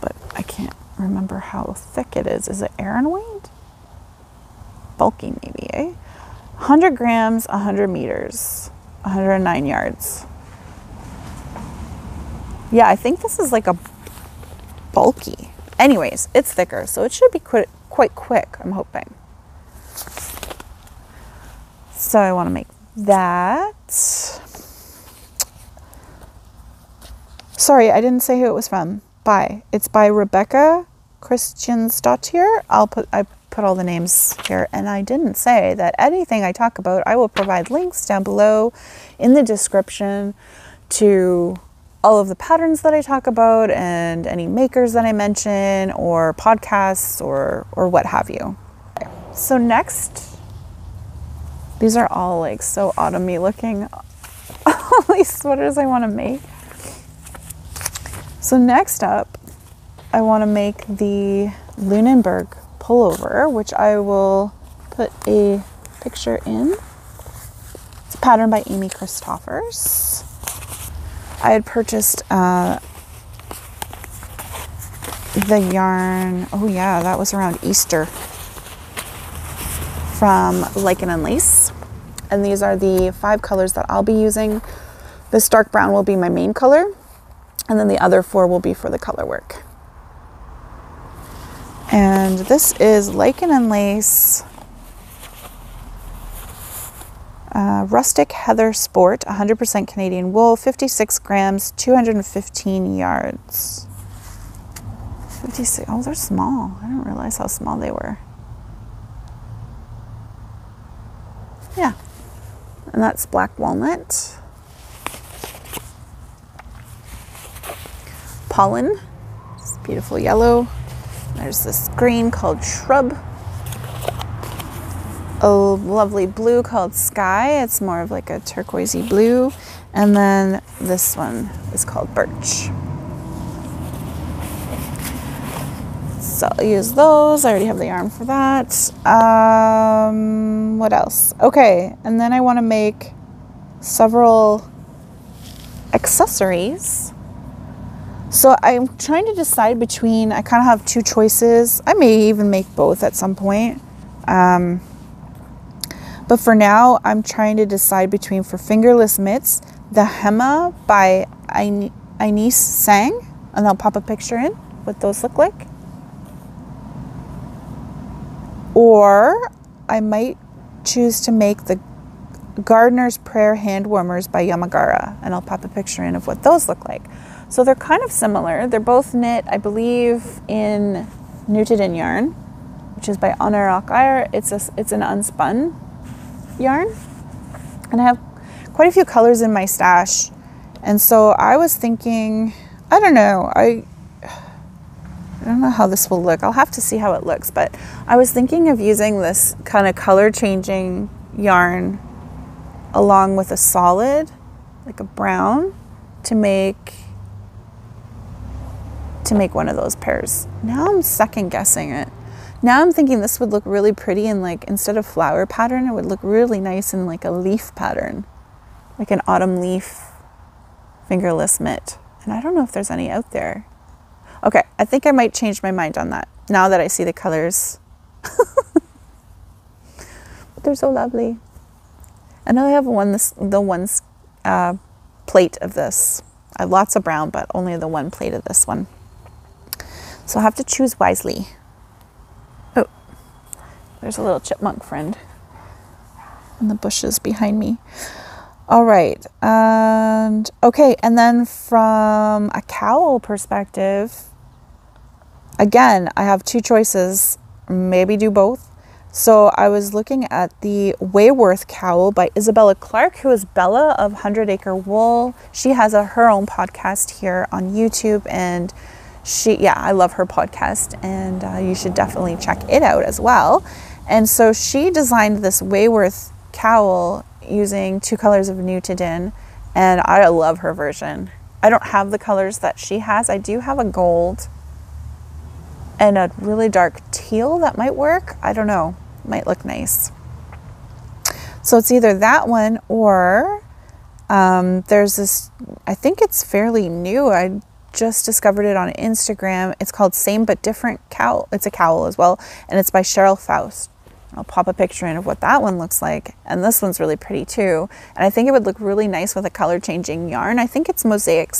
But I can't remember how thick it is. Is it Aran weight? Bulky maybe, eh? 100 grams, 100 meters, 109 yards. Yeah, I think this is like a bulky. Anyways, it's thicker, so it should be quite quick, I'm hoping. So I want to make that. Sorry, I didn't say who it was from. It's by Rebecca Christiansdottir. I put all the names here, and I didn't say that anything I talk about, I will provide links down below in the description to all of the patterns that I talk about and any makers that I mention or podcasts or what have you. Okay. So next, these are all like so autumny looking, all these sweaters I want to make. So next up, I want to make the Lunenburg Pullover, which I will put a picture in. It's a pattern by Amy Christoffers. I had purchased the yarn, oh yeah, that was around Easter, from Lichen and Lace. And these are the 5 colors that I'll be using. This dark brown will be my main color, and then the other 4 will be for the color work. And this is Lichen and Lace Rustic Heather Sport, 100% Canadian wool, 56 grams, 215 yards. 56, oh, they're small. I didn't realize how small they were. Yeah, and that's black walnut. Pollen, just beautiful yellow. There's this green called Shrub. A lovely blue called Sky. It's more of like a turquoisey blue. And then this one is called Birch. So I'll use those. I already have the yarn for that. What else? Okay, and then I want to make several accessories. So I'm trying to decide between, I kind of have 2 choices. I may even make both at some point. But for now, I'm trying to decide between, for fingerless mitts, the Hema by Ines Sang, and I'll pop a picture in what those look like. Or I might choose to make the Gardener's Prayer hand warmers by Yamagara, and I'll pop a picture in of what those look like. So they're kind of similar. They're both knit, I believe, in Knitted in Yarn, which is by Honor Alkire. It's an unspun yarn, and I have quite a few colors in my stash. And so I was thinking, I don't know, I don't know how this will look. I'll have to see how it looks, but I was thinking of using this kind of color changing yarn along with a solid, like a brown, to make to make one of those pairs. Now I'm second guessing it. Now I'm thinking this would look really pretty in, like, instead of flower pattern, it would look really nice in like a leaf pattern, like an autumn leaf fingerless mitt. And I don't know if there's any out there. Okay, I think I might change my mind on that now that I see the colors. But they're so lovely. And I have the plate of this. I have lots of brown, but only the one plate of this one. So I'll have to choose wisely. Oh, there's a little chipmunk friend in the bushes behind me. All right, and okay, and then from a cowl perspective, again, I have two choices, maybe do both. So I was looking at the Wayworth cowl by Isabella Clark, who is Bella of 100 Acre Wool. She has her own podcast here on YouTube, and I love her podcast, and you should definitely check it out as well. And so she designed this Wayworth cowl using 2 colors of Nutidin, and I love her version. I don't have the colors that she has. I do have a gold and a really dark teal that might work. I don't know, might look nice. So it's either that one or there's this, I think it's fairly new. I just discovered it on Instagram. It's called Same But Different Cowl. It's a cowl as well, and it's by Cheryl Faust. I'll pop a picture in of what that one looks like. And this one's really pretty too. And I think it would look really nice with a color changing yarn. I think it's mosaic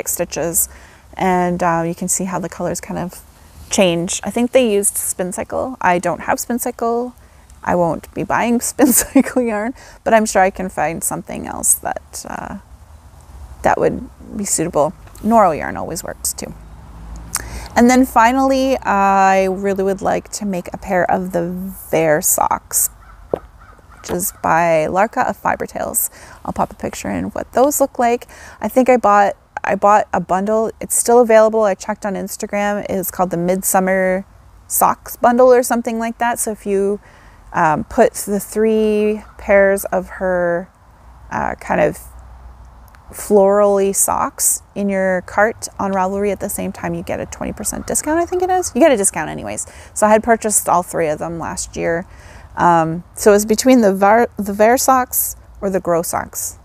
stitches. And you can see how the colors kind of change. I think they used spin cycle. I don't have spin cycle. I won't be buying spin cycle yarn, but I'm sure I can find something else that that would be suitable. Normal yarn always works too. And then finally, I really would like to make a pair of the Vare socks, which is by Larka of Fiber Tales. I'll pop a picture in of what those look like. I think I bought a bundle. It's still available. I checked on Instagram. It's called the Midsummer Socks Bundle or something like that. So if you put the 3 pairs of her kind of florally socks in your cart on Ravelry at the same time, you get a 20% discount, I think it is. You get a discount anyways. So I had purchased all 3 of them last year. So it was between the Vare socks or the Grow socks.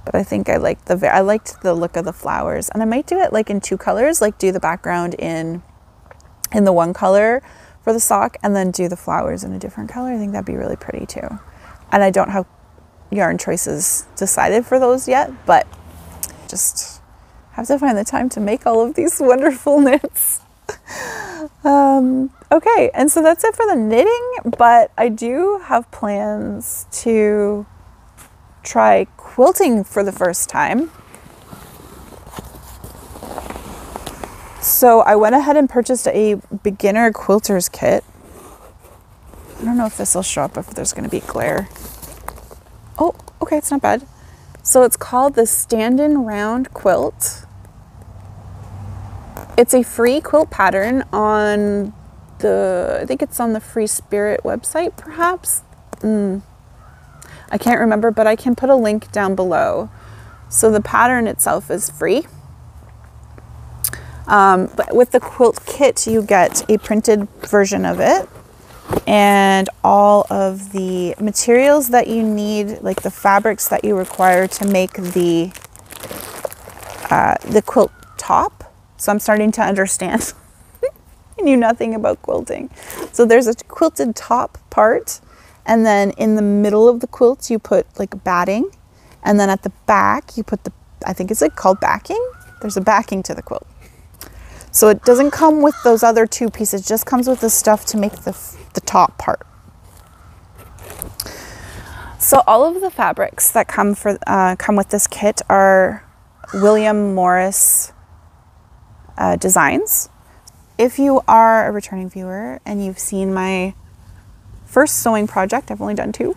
But I think I liked I liked the look of the flowers. And I might do it like in 2 colors, like do the background in the one color for the sock and then do the flowers in a different color. I think that'd be really pretty too. And I don't have yarn choices decided for those yet, but just have to find the time to make all of these wonderful knits. Okay, and so that's it for the knitting, but I do have plans to try quilting for the first time. So I went ahead and purchased a beginner quilter's kit. I don't know if this will show up, if there's going to be glare. Oh, okay, it's not bad. So it's called the Stand-In Round Quilt. It's a free quilt pattern on I think it's on the Free Spirit website, perhaps. I can't remember, but I can put a link down below. So the pattern itself is free. But with the quilt kit, you get a printed version of it and all of the materials that you need, like the fabrics that you require to make the quilt top. So I'm starting to understand. I knew nothing about quilting. So there's a quilted top part, and then in the middle of the quilt you put like batting, and then at the back you put I think it's like called backing. There's a backing to the quilt. So it doesn't come with those other 2 pieces, it just comes with the stuff to make the top part. So all of the fabrics that come with this kit are William Morris designs. If you are a returning viewer and you've seen my first sewing project, I've only done 2.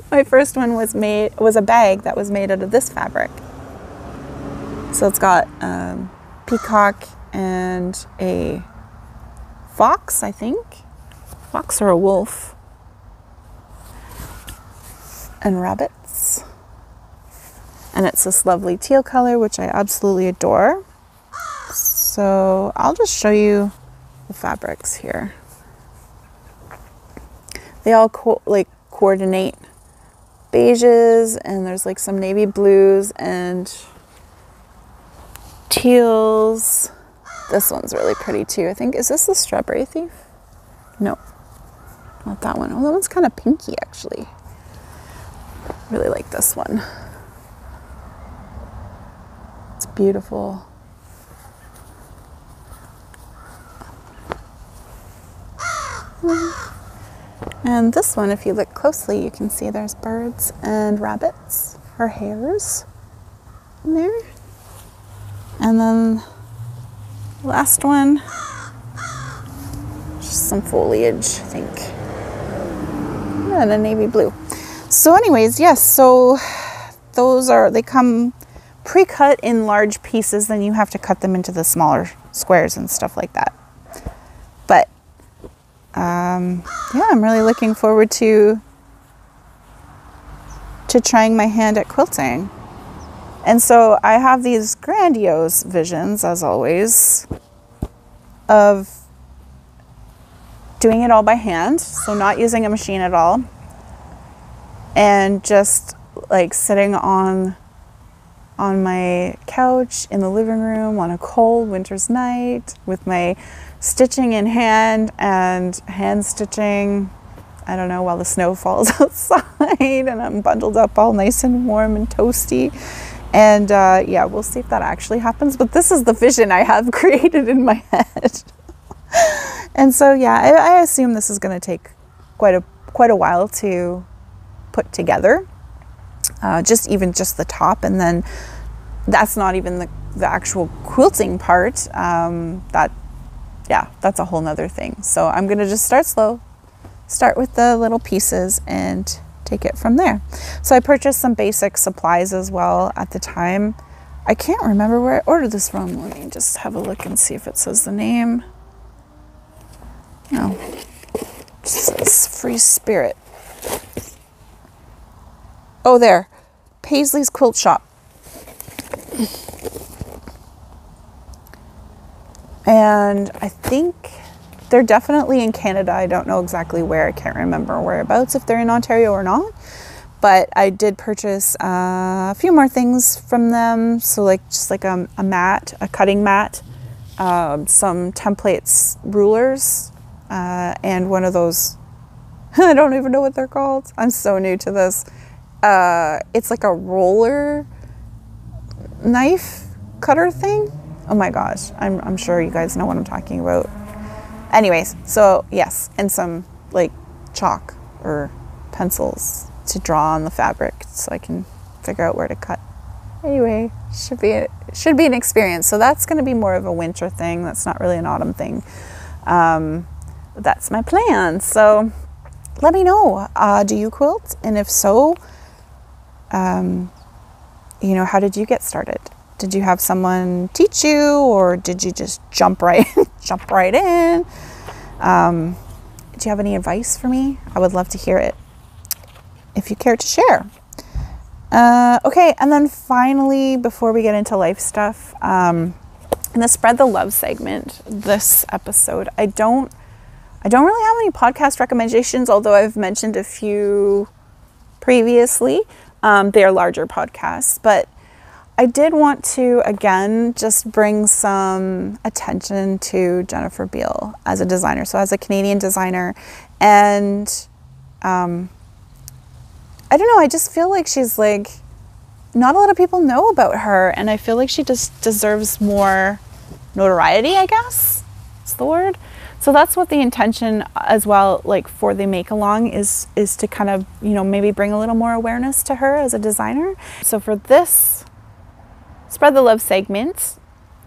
My first one was a bag that was made out of this fabric. So it's got peacock and a fox, I think. Fox or a wolf. And rabbits. And it's this lovely teal color, which I absolutely adore. So I'll just show you the fabrics here. They all coordinate beiges, and there's like some navy blues and teals. This one's really pretty too. I think, is this the Strawberry Thief? No, not that one. Oh, that one's kind of pinky actually. Really like this one. It's beautiful. And this one, if you look closely, you can see there's birds and rabbits or hares in there. And then the last one, just some foliage, I think. And a navy blue. So anyways, yes, so they come pre-cut in large pieces, then you have to cut them into the smaller squares and stuff like that. But yeah, I'm really looking forward to trying my hand at quilting. And so I have these grandiose visions, as always, of doing it all by hand, so not using a machine at all, and just like sitting on my couch in the living room on a cold winter's night with my stitching in hand and hand stitching, I don't know, while the snow falls outside and I'm bundled up all nice and warm and toasty. And yeah, we'll see if that actually happens, but this is the vision I have created in my head. And so yeah, I assume this is going to take quite a while to put together. Just the top, and then that's not even the actual quilting part. That's a whole nother thing. So I'm gonna just start slow, start with the little pieces and take it from there. So I purchased some basic supplies as well at the time. I can't remember where I ordered this from. Let me just have a look and see if it says the name. No, it says Free Spirit. Oh, there, Paisleys Quilt Shop. And I think they're definitely in Canada. I don't know exactly where. I can't remember whereabouts, if they're in Ontario or not. But I did purchase a few more things from them. So like just like a mat, a cutting mat, some templates, rulers, and one of those, I don't even know what they're called. I'm so new to this. It's like a roller knife cutter thing. Oh my gosh, I'm sure you guys know what I'm talking about. Anyways, so yes, and some like chalk or pencils to draw on the fabric so I can figure out where to cut. Anyway, should be an experience. So that's going to be more of a winter thing. That's not really an autumn thing. That's my plan. So let me know. Do you quilt? And if so, you know, how did you get started? Did you have someone teach you, or did you just jump right in? Do you have any advice for me? I would love to hear it if you care to share. Okay, and then finally, before we get into life stuff, in the Spread the Love segment, this episode, I don't really have any podcast recommendations, although I've mentioned a few previously. They are larger podcasts, but I did want to, again, just bring some attention to Jennifer Beale as a designer. So as a Canadian designer, and I don't know, I just feel like she's like, not a lot of people know about her, and I feel like she just deserves more notoriety, I guess is the word. So that's what the intention as well, like for the make along, is to kind of, you know, maybe bring a little more awareness to her as a designer. So for this Spread the Love segment,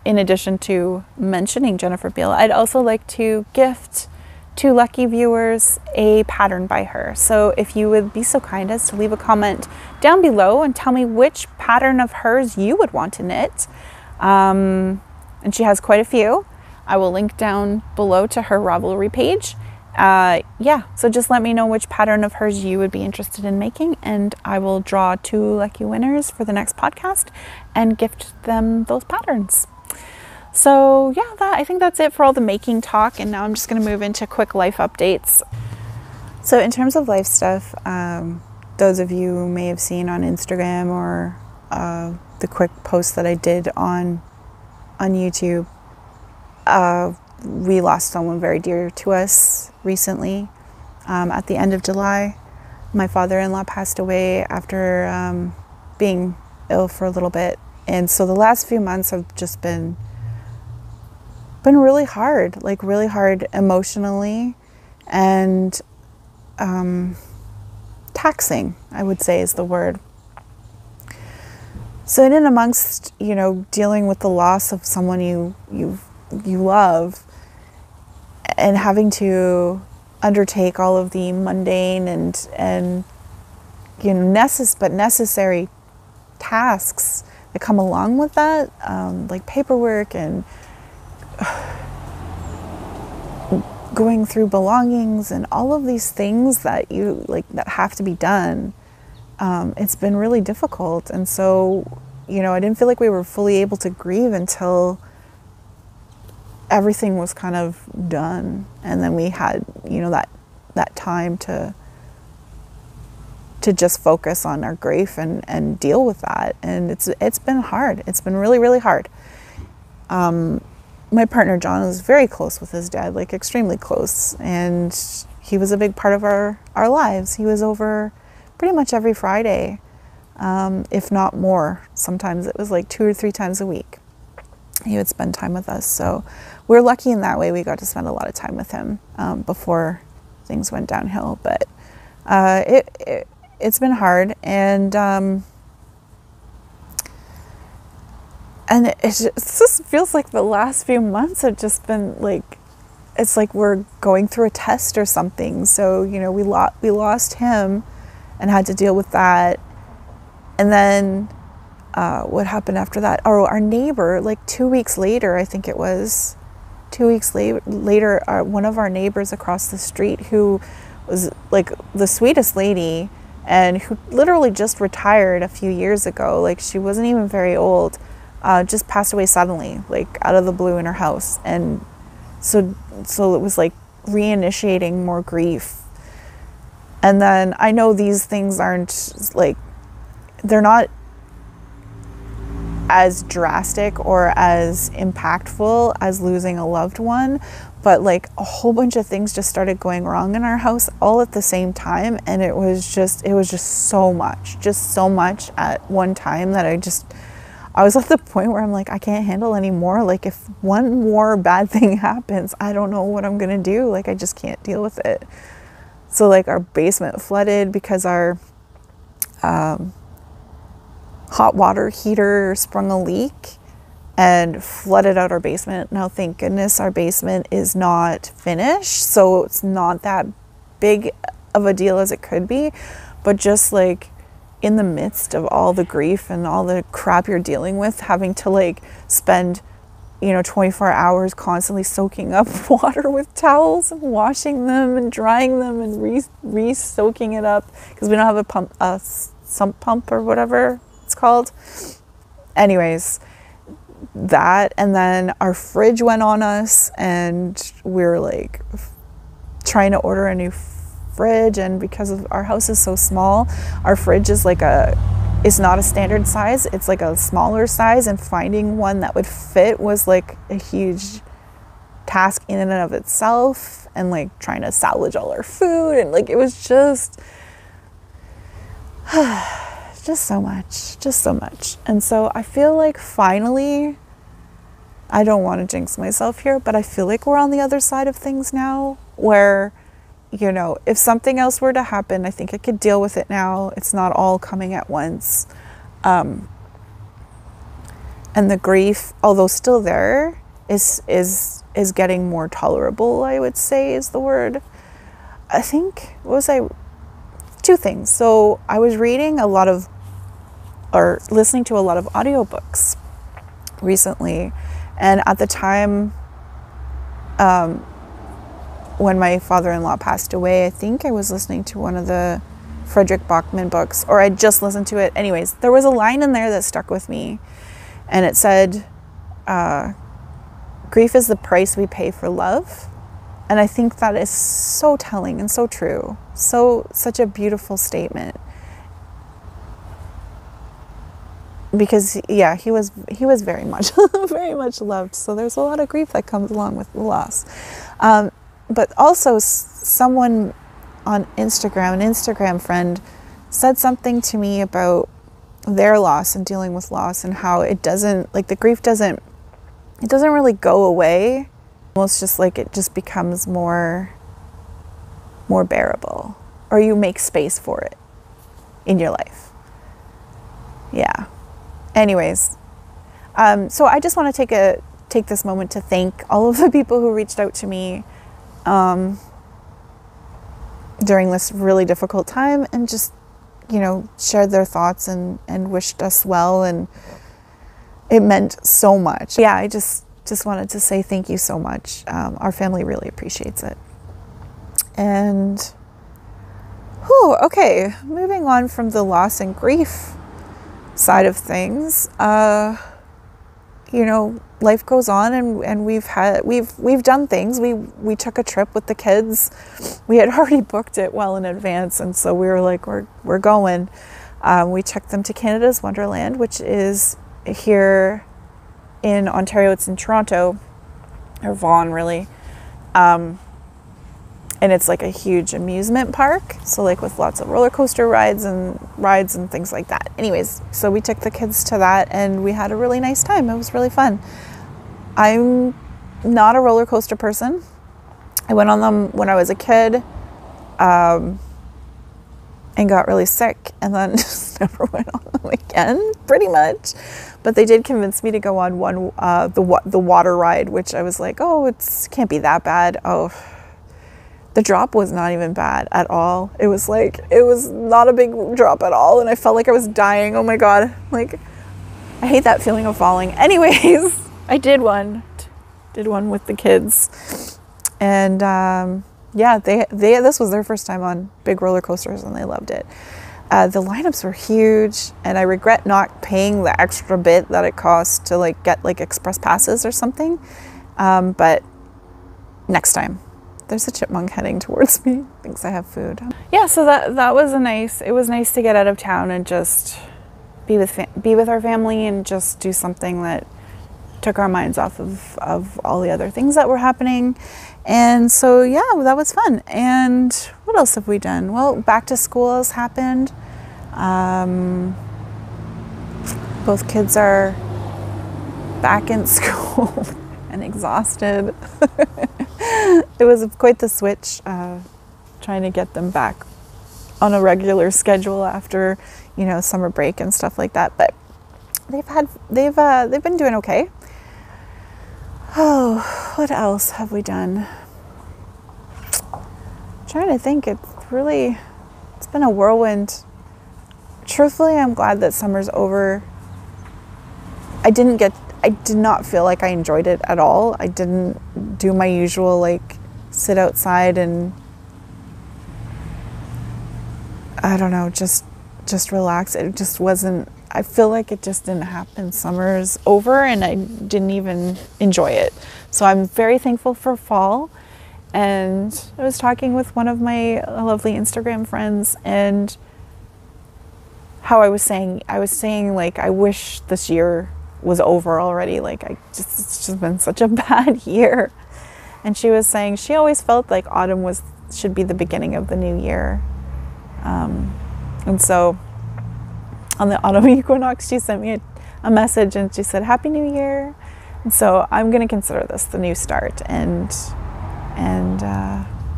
in addition to mentioning Jennifer Beale, I'd also like to gift 2 lucky viewers a pattern by her. So if you would be so kind as to leave a comment down below and tell me which pattern of hers you would want to knit. And she has quite a few. I will link down below to her Ravelry page. Yeah, so just let me know which pattern of hers you would be interested in making, and I will draw 2 lucky winners for the next podcast and gift them those patterns. So yeah, I think that's it for all the making talk, and now I'm just going to move into quick life updates. So in terms of life stuff, those of you may have seen on Instagram or the quick post that I did on YouTube, we lost someone very dear to us recently. At the end of July, my father-in-law passed away after being ill for a little bit, and so the last few months have just been really hard, like really hard emotionally, and taxing, I would say, is the word. So in and amongst, you know, dealing with the loss of someone you love, and having to undertake all of the mundane and you know, necessary tasks that come along with that, like paperwork and going through belongings and all of these things that that have to be done. It's been really difficult, and so, you know, I didn't feel like we were fully able to grieve until everything was kind of done, and then we had, you know, that time to just focus on our grief and deal with that. And it's been hard. It's been really, really hard. My partner John was very close with his dad, like extremely close, and he was a big part of our lives. He was over pretty much every Friday, if not more. Sometimes it was like 2 or 3 times a week. He would spend time with us. So we're lucky in that way. We got to spend a lot of time with him before things went downhill. But it's been hard, and it just feels like the last few months have just been like, it's like we're going through a test or something. So, you know, we lost him and had to deal with that. And then what happened after that? Oh, our neighbor, like 2 weeks later, I think it was 2 weeks later, one of our neighbors across the street, who was like the sweetest lady and who literally just retired a few years ago, like she wasn't even very old, just passed away suddenly, like out of the blue in her house. And so it was like reinitiating more grief. And then I know these things aren't like, they're not as drastic or as impactful as losing a loved one, but like a whole bunch of things just started going wrong in our house all at the same time, and it was just so much at one time that I was at the point where I'm like, I can't handle anymore. Like, if one more bad thing happens, I don't know what I'm gonna do. Like, I just can't deal with it. So like our basement flooded because our hot water heater sprung a leak and flooded out our basement. Now, thank goodness our basement is not finished, so it's not that big of a deal as it could be. But just like in the midst of all the grief and all the crap you're dealing with, having to like spend, you know, 24 hours constantly soaking up water with towels and washing them and drying them and re-soaking it up because we don't have a sump pump or whatever it's called. Anyways, that, and then our fridge went on us, and we're like trying to order a new fridge, and because of our house is so small, our fridge is like it's not a standard size, it's like a smaller size, and finding one that would fit was like a huge task in and of itself, and like trying to salvage all our food, and like it was just so much. And so I feel like finally, I don't want to jinx myself here, but I feel like we're on the other side of things now, where, you know, if something else were to happen, I think I could deal with it now. It's not all coming at once. And the grief, although still there, is getting more tolerable, I would say is the word. I think, two things. So I was reading listening to a lot of audiobooks recently, and at the time when my father-in-law passed away, I think I was listening to one of the Frederick Bachman books, or I just listened to it. Anyways, there was a line in there that stuck with me, and it said, grief is the price we pay for love. And I think that is so telling and so true. Such a beautiful statement. Because yeah, he was very much very much loved. So there's a lot of grief that comes along with the loss. But also someone on Instagram, an Instagram friend, said something to me about their loss and dealing with loss, and how it doesn't, like, the grief doesn't really go away. Almost just like it just becomes more bearable, or you make space for it in your life. Yeah. Anyways, so I just want to take this moment to thank all of the people who reached out to me during this really difficult time, and just, you know, shared their thoughts and wished us well, and it meant so much. Yeah, I just wanted to say thank you so much. Our family really appreciates it. And whew, okay, moving on from the loss and grief side of things, you know, life goes on, and we've done things. We took a trip with the kids. We had already booked it well in advance, and so we were like, we're going. We took them to Canada's Wonderland, which is here in Ontario. It's in Toronto, or Vaughan, really. And it's like a huge amusement park, so like with lots of roller coaster rides and things like that. Anyways, so we took the kids to that, and we had a really nice time. It was really fun. I'm not a roller coaster person. I went on them when I was a kid, and got really sick, and then just never went on them again, pretty much. But they did convince me to go on one, the water ride, which I was like, oh, it can't be that bad. Oh, the drop was not even bad at all. It was not a big drop at all, and I felt like I was dying. Oh my God. Like, I hate that feeling of falling. Anyways, I did one with the kids, and yeah, this was their first time on big roller coasters, and they loved it. The lineups were huge, and I regret not paying the extra bit that it cost to like get like express passes or something. But next time. There's a chipmunk heading towards me. Thinks I have food. Yeah, so that was it was nice to get out of town and just be with our family, and just do something that took our minds off of all the other things that were happening. And so yeah, that was fun. And what else have we done? Well, back to school has happened. Both kids are back in school and exhausted. It was quite the switch, trying to get them back on a regular schedule after, you know, summer break and stuff like that. But they've been doing okay. Oh, what else have we done? I'm trying to think. It's been a whirlwind. Truthfully, I'm glad that summer's over. I did not feel like I enjoyed it at all. I didn't do my usual, like, sit outside and, I don't know, just relax. It just wasn't, I feel like it just didn't happen. Summer's over, and I didn't even enjoy it. So I'm very thankful for fall. And I was talking with one of my lovely Instagram friends, and how I was saying like, I wish this year was over already. Like, it's just been such a bad year. And she was saying she always felt like autumn should be the beginning of the new year. And so on the autumn equinox, she sent me a message, and she said, Happy New Year. And so I'm going to consider this the new start, and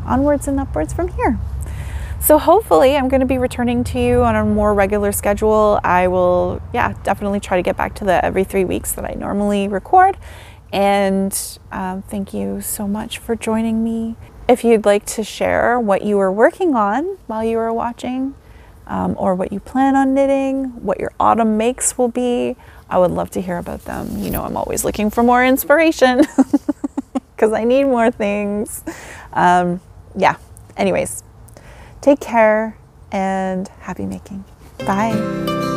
onwards and upwards from here. So hopefully I'm going to be returning to you on a more regular schedule. I will, yeah, definitely try to get back to the every 3 weeks that I normally record. And thank you so much for joining me. If you'd like to share what you were working on while you were watching, or what you plan on knitting, what your autumn makes will be, I would love to hear about them. You know, I'm always looking for more inspiration because I need more things. Yeah, anyways. Take care, and happy making. Bye.